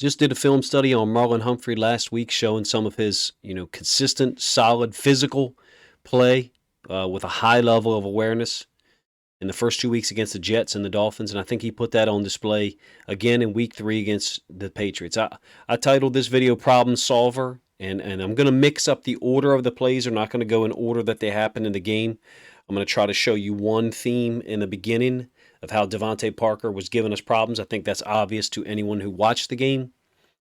Just did a film study on Marlon Humphrey last week, showing some of his, consistent, solid physical play with a high level of awareness in the first 2 weeks against the Jets and the Dolphins, and I think he put that on display again in Week 3 against the Patriots. I titled this video "Problem Solver," and I'm going to mix up the order of the plays. They're not going to go in order that they happen in the game. I'm going to try to show you one theme in the beginning of how Devontae Parker was giving us problems. I think that's obvious to anyone who watched the game.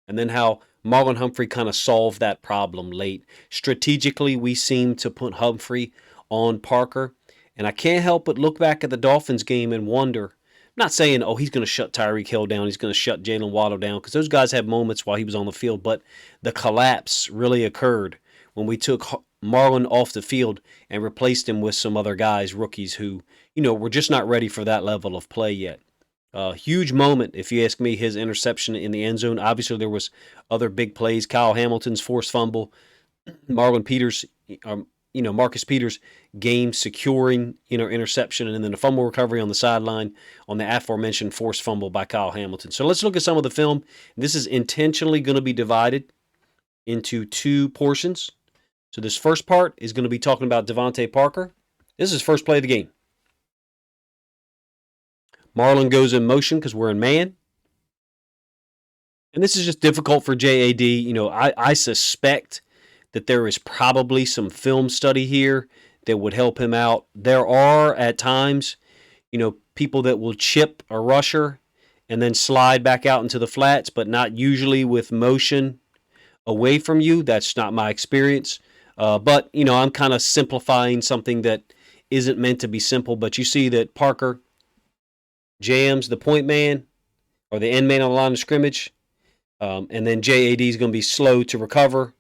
And then how Marlon Humphrey kind of solved that problem late. Strategically, we seem to put Humphrey on Parker. And I can't help but look back at the Dolphins game and wonder. I'm not saying, oh, he's going to shut Tyreek Hill down, he's going to shut Jalen Waddle down, because those guys had moments while he was on the field. But the collapse really occurred when we took Marlon off the field and replaced him with some other guys, rookies, who, were just not ready for that level of play yet. Huge moment, if you ask me, his interception in the end zone. Obviously, there was other big plays. Kyle Hamilton's forced fumble, Marcus Peters game securing, interception, and then a fumble recovery on the sideline on the aforementioned forced fumble by Kyle Hamilton. So let's look at some of the film. This is intentionally going to be divided into two portions. So this first part is going to be talking about Devontae Parker. This is first play of the game. Marlon goes in motion because we're in man. And this is just difficult for JAD. I suspect that there is probably some film study here that would help him out. There are, at times, people that will chip a rusher and then slide back out into the flats, but not usually with motion away from you. That's not my experience. But I'm kind of simplifying something that isn't meant to be simple. But you see that Parker jams the point man or the end man on the line of scrimmage. And then JAD is going to be slow to recover,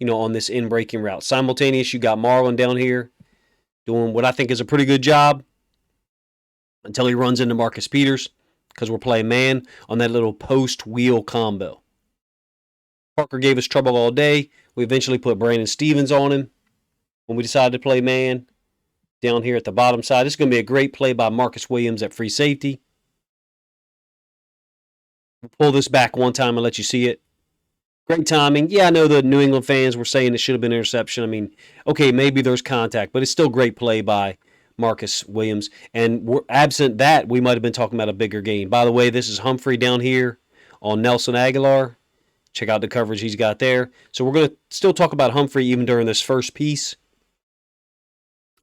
on this in-breaking route. Simultaneous, you got Marlon down here doing what I think is a pretty good job until he runs into Marcus Peters, because we're playing man on that little post-wheel combo. Parker gave us trouble all day. We eventually put Brandon Stevens on him when we decided to play man down here at the bottom side. This is going to be a great play by Marcus Williams at free safety. We'll pull this back one time and let you see it. Great timing. Yeah, I know the New England fans were saying it should have been an interception. I mean, okay, maybe there's contact, but it's still great play by Marcus Williams. And absent that, we might have been talking about a bigger gain. By the way, this is Humphrey down here on Nelson Aguilar. Check out the coverage he's got there. So we're going to still talk about Humphrey even during this first piece.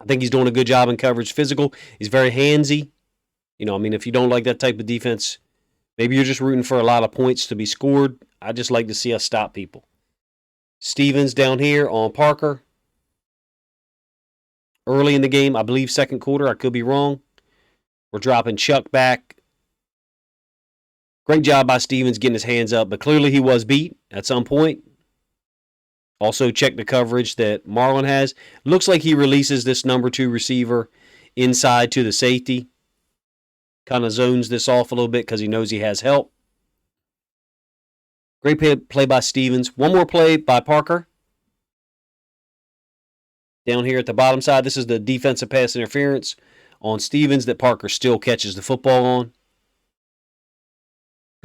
I think he's doing a good job in coverage. Physical. He's very handsy. If you don't like that type of defense, maybe you're just rooting for a lot of points to be scored. I just like to see us stop people. Stevens down here on Parker. Early in the game, I believe second quarter. I could be wrong. We're dropping Chuck back. Great job by Stevens getting his hands up, but clearly he was beat at some point. Also check the coverage that Marlon has. Looks like he releases this number 2 receiver inside to the safety. Kind of zones this off a little bit because he knows he has help. Great play by Stevens. One more play by Parker. Down here at the bottom side, this is the defensive pass interference on Stevens that Parker still catches the football on.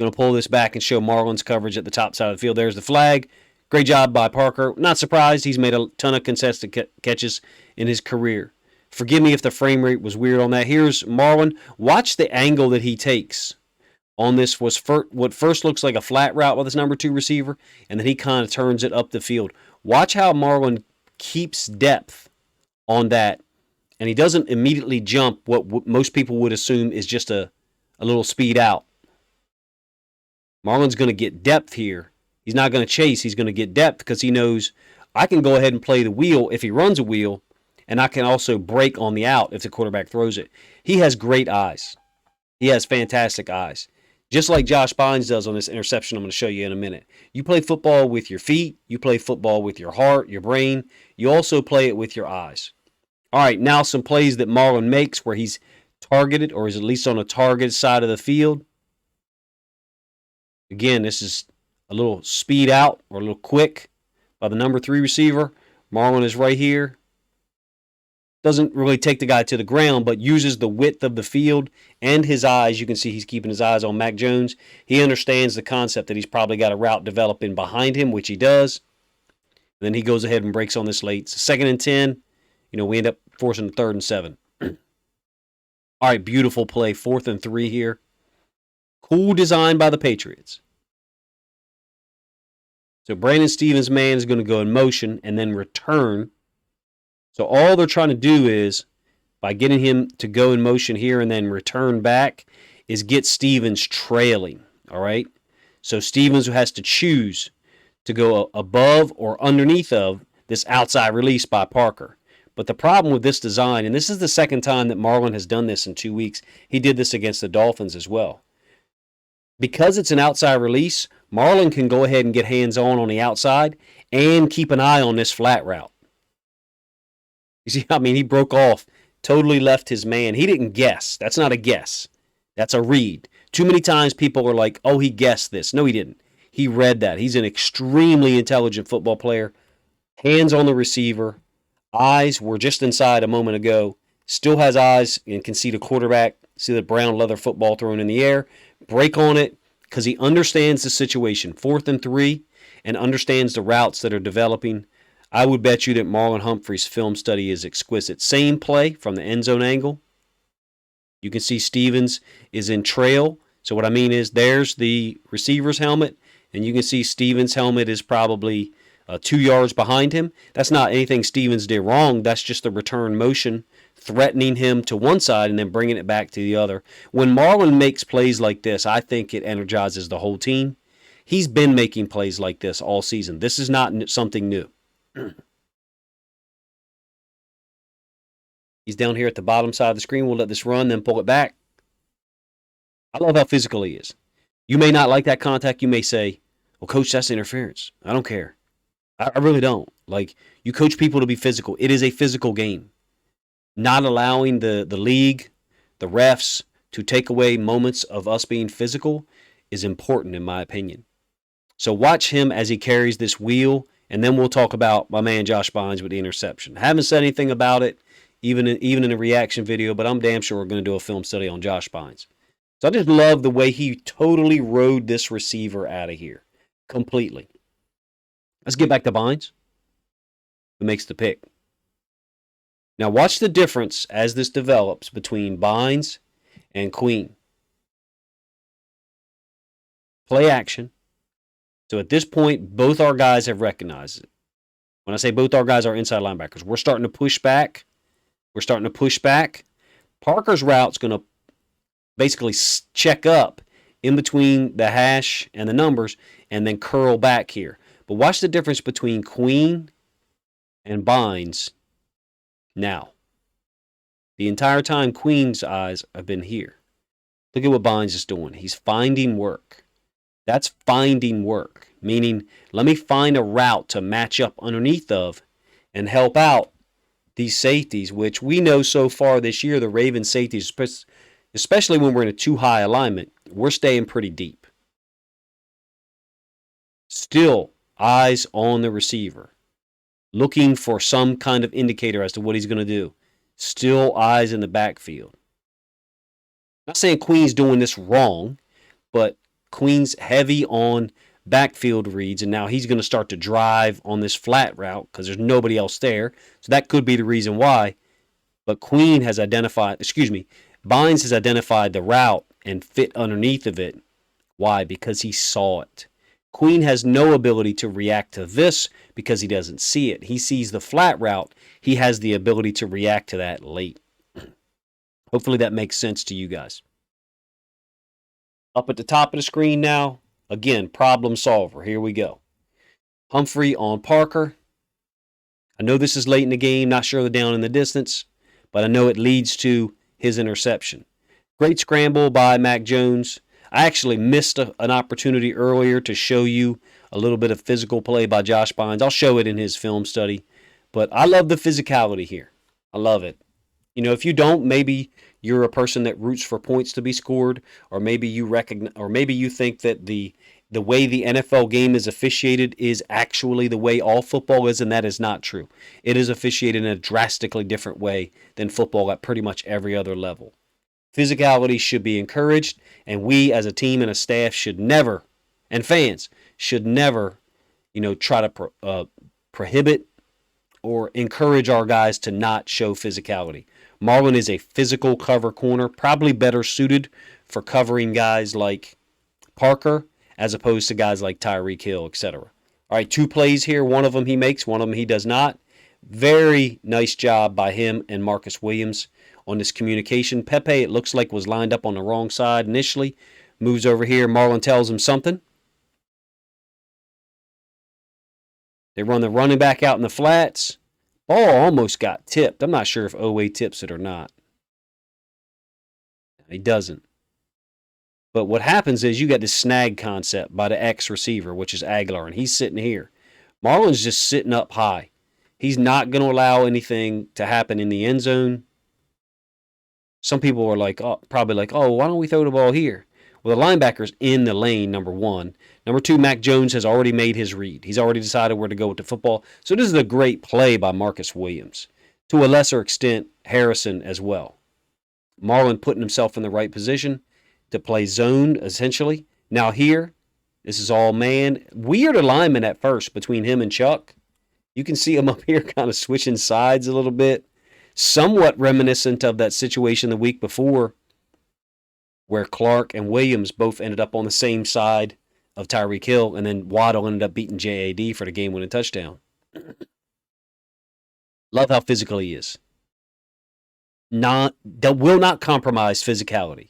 Going to pull this back and show Marlon's coverage at the top side of the field. There's the flag. Great job by Parker. Not surprised. He's made a ton of contested catches in his career. Forgive me if the frame rate was weird on that. Here's Marlon. Watch the angle that he takes on this. What first looks like a flat route with his number 2 receiver, and then he kind of turns it up the field. Watch how Marlon keeps depth on that, and he doesn't immediately jump what most people would assume is just a little speed out. Marlon's going to get depth here. He's not going to chase. He's going to get depth because he knows I can go ahead and play the wheel if he runs a wheel, and I can also break on the out if the quarterback throws it. He has great eyes. He has fantastic eyes. Just like Josh Bynes does on this interception I'm going to show you in a minute. You play football with your feet. You play football with your heart, your brain. You also play it with your eyes. All right, now some plays that Marlon makes where he's targeted or is at least on a target side of the field. Again, this is a little speed out or a little quick by the number 3 receiver. Marlon is right here. Doesn't really take the guy to the ground, but uses the width of the field and his eyes. You can see he's keeping his eyes on Mac Jones. He understands the concept that he's probably got a route developing behind him, which he does. Then he goes ahead and breaks on this late. So 2nd and 10. We end up forcing the 3rd and 7. All right, beautiful play. 4th and 3 here. Cool design by the Patriots. So Brandon Stevens' man is going to go in motion and then return. So all they're trying to do is, by getting him to go in motion here and then return back, is get Stevens trailing. All right? So Stevens has to choose to go above or underneath of this outside release by Parker. But the problem with this design, and this is the second time that Marlon has done this in 2 weeks, he did this against the Dolphins as well. Because it's an outside release, Marlon can go ahead and get hands-on the outside and keep an eye on this flat route. You see, he broke off, totally left his man. He didn't guess. That's not a guess. That's a read. Too many times people are like, oh, he guessed this. No, he didn't. He read that. He's an extremely intelligent football player. Hands on the receiver. Eyes were just inside a moment ago. Still has eyes and can see the quarterback. See the brown leather football thrown in the air. Break on it because he understands the situation. 4th and 3 and understands the routes that are developing. I would bet you that Marlon Humphrey's film study is exquisite. Same play from the end zone angle. You can see Stevens is in trail. So what I mean is there's the receiver's helmet, and you can see Stevens' helmet is probably 2 yards behind him. That's not anything Stevens did wrong. That's just the return motion threatening him to one side and then bringing it back to the other. When Marlon makes plays like this, I think it energizes the whole team. He's been making plays like this all season. This is not something new. He's down here at the bottom side of the screen. We'll let this run, then pull it back. I love how physical he is. You may not like that contact. You may say, well, coach, that's interference. I don't care. I really don't. You coach people to be physical. It is a physical game. Not allowing the league, the refs, to take away moments of us being physical is important, in my opinion. So watch him as he carries this wheel, and then we'll talk about my man Josh Bynes with the interception. I haven't said anything about it, even in a reaction video, but I'm damn sure we're going to do a film study on Josh Bynes. So I just love the way he totally rode this receiver out of here. Completely. Let's get back to Bynes, who makes the pick. Now watch the difference as this develops between Bynes and Queen. Play action. So at this point, both our guys have recognized it. When I say both our guys are inside linebackers, we're starting to push back. Parker's route's going to basically check up in between the hash and the numbers and then curl back here. But watch the difference between Queen and Bynes now. The entire time, Queen's eyes have been here. Look at what Bynes is doing. He's finding work. That's finding work, meaning let me find a route to match up underneath of and help out these safeties, which we know so far this year, the Ravens safeties, especially when we're in a too high alignment, we're staying pretty deep. Still, eyes on the receiver, looking for some kind of indicator as to what he's going to do. Still eyes in the backfield. Not saying Queen's doing this wrong, but Queen's heavy on backfield reads, and now he's going to start to drive on this flat route because there's nobody else there. So that could be the reason why. But Bynes has identified the route and fit underneath of it. Why? Because he saw it. Queen has no ability to react to this because he doesn't see it. He sees the flat route. He has the ability to react to that late. Hopefully that makes sense to you guys. Up at the top of the screen now, again, problem solver. Here we go. Humphrey on Parker. I know this is late in the game, not sure the down in the distance, but I know it leads to his interception. Great scramble by Mac Jones. I actually missed an opportunity earlier to show you a little bit of physical play by Josh Bynes. I'll show it in his film study, but I love the physicality here. I love it. You know, if you don't, maybe you're a person that roots for points to be scored, or maybe you think that the the way the NFL game is officiated is actually the way all football is, and that is not true. It is officiated in a drastically different way than football at pretty much every other level. Physicality should be encouraged, and we as a team and a staff should never, and fans should never, try to prohibit or encourage our guys to not show physicality. Marlon is a physical cover corner, probably better suited for covering guys like Parker as opposed to guys like Tyreek Hill, etc. All right, 2 plays here. One of them he makes, one of them he does not. Very nice job by him and Marcus Williams on this communication. Pepe, it looks like, was lined up on the wrong side initially. Moves over here. Marlon tells him something. They run the running back out in the flats. Ball almost got tipped. I'm not sure if Owe tips it or not. He doesn't. But what happens is you got this snag concept by the X receiver, which is Aguilar, and he's sitting here. Marlon's just sitting up high. He's not going to allow anything to happen in the end zone. Some people are like, probably like, why don't we throw the ball here? Well, the linebacker's in the lane, number one. Number two, Mac Jones has already made his read. He's already decided where to go with the football. So this is a great play by Marcus Williams. To a lesser extent, Harrison as well. Marlon putting himself in the right position to play zone, essentially. Now here, this is all man. Weird alignment at first between him and Chuck. You can see him up here kind of switching sides a little bit. Somewhat reminiscent of that situation the week before where Clark and Williams both ended up on the same side of Tyreek Hill, and then Waddle ended up beating JAD for the game-winning touchdown. Love how physical he is. That will not compromise physicality.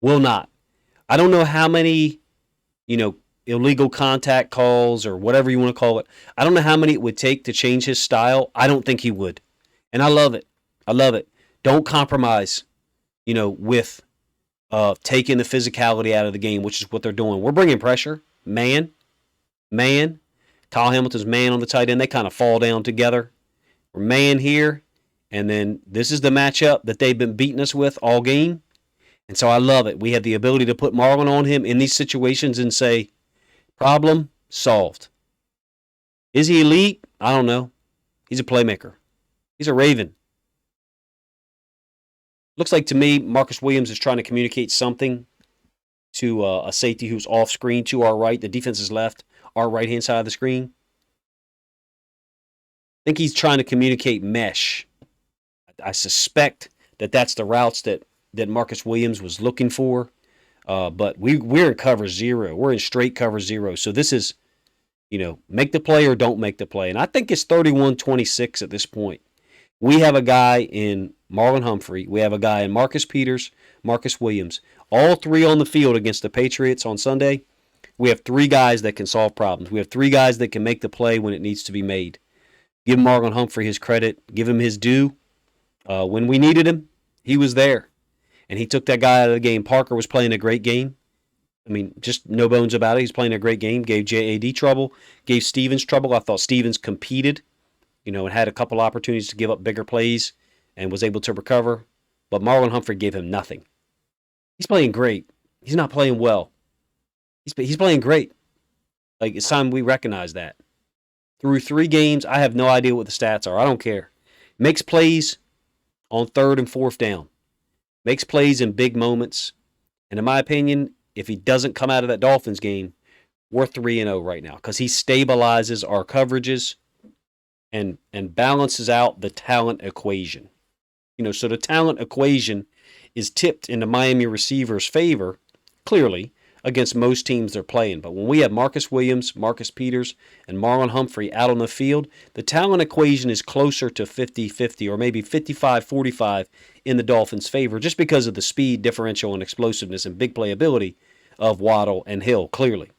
Will not. I don't know how many, illegal contact calls or whatever you want to call it. I don't know how many it would take to change his style. I don't think he would. And I love it. I love it. Don't compromise, with taking the physicality out of the game, which is what they're doing. We're bringing pressure. Man. Kyle Hamilton's man on the tight end. They kind of fall down together. We're man here. And then this is the matchup that they've been beating us with all game. And so I love it. We have the ability to put Marlon on him in these situations and say, problem solved. Is he elite? I don't know. He's a playmaker. He's a Raven. Looks like to me Marcus Williams is trying to communicate something to a safety who's off screen to our right. The defense is left, our right-hand side of the screen. I think he's trying to communicate mesh. I suspect that that's the routes that Marcus Williams was looking for. But we're in cover 0. We're in straight cover 0. So this is, make the play or don't make the play. And I think it's 31-26 at this point. We have a guy in Marlon Humphrey. We have a guy in Marcus Peters, Marcus Williams. All 3 on the field against the Patriots on Sunday. We have 3 guys that can solve problems. We have 3 guys that can make the play when it needs to be made. Give Marlon Humphrey his credit. Give him his due. When we needed him, he was there. And he took that guy out of the game. Parker was playing a great game. I mean, just no bones about it. He's playing a great game. Gave JAD trouble. Gave Stevens trouble. I thought Stevens competed, and had a couple opportunities to give up bigger plays and was able to recover. But Marlon Humphrey gave him nothing. He's playing great. He's not playing well. He's playing great. Like, it's time we recognize that. Through 3 games, I have no idea what the stats are. I don't care. Makes plays on 3rd and 4th down. Makes plays in big moments. And in my opinion, if he doesn't come out of that Dolphins game, we're 3-0 right now because he stabilizes our coverages and balances out the talent equation. So the talent equation is tipped in the Miami receivers' favor, clearly, against most teams they're playing. But when we have Marcus Williams, Marcus Peters, and Marlon Humphrey out on the field, the talent equation is closer to 50-50 or maybe 55-45 in the Dolphins' favor just because of the speed differential and explosiveness and big playability of Waddle and Hill, clearly.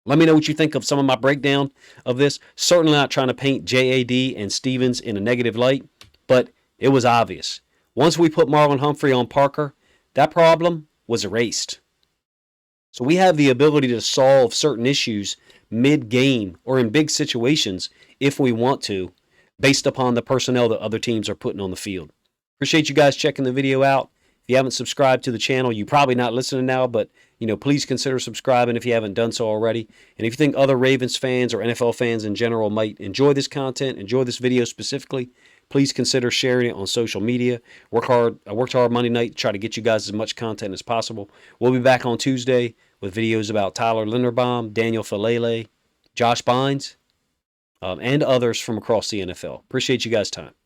Let me know what you think of some of my breakdown of this. Certainly not trying to paint JAD and Stevens in a negative light, but it was obvious. Once we put Marlon Humphrey on Parker, that problem was erased. So we have the ability to solve certain issues mid-game or in big situations if we want to, based upon the personnel that other teams are putting on the field. Appreciate you guys checking the video out. you haven't subscribed to the channel, you're probably not listening now, but please consider subscribing if you haven't done so already. And if you think other Ravens fans or NFL fans in general might enjoy this content, enjoy this video specifically, please consider sharing it on social media. I worked hard Monday night to try to get you guys as much content as possible. We'll be back on Tuesday with videos about Tyler Linderbaum, Daniel Falele, Josh Bynes, and others from across the NFL. Appreciate you guys' time.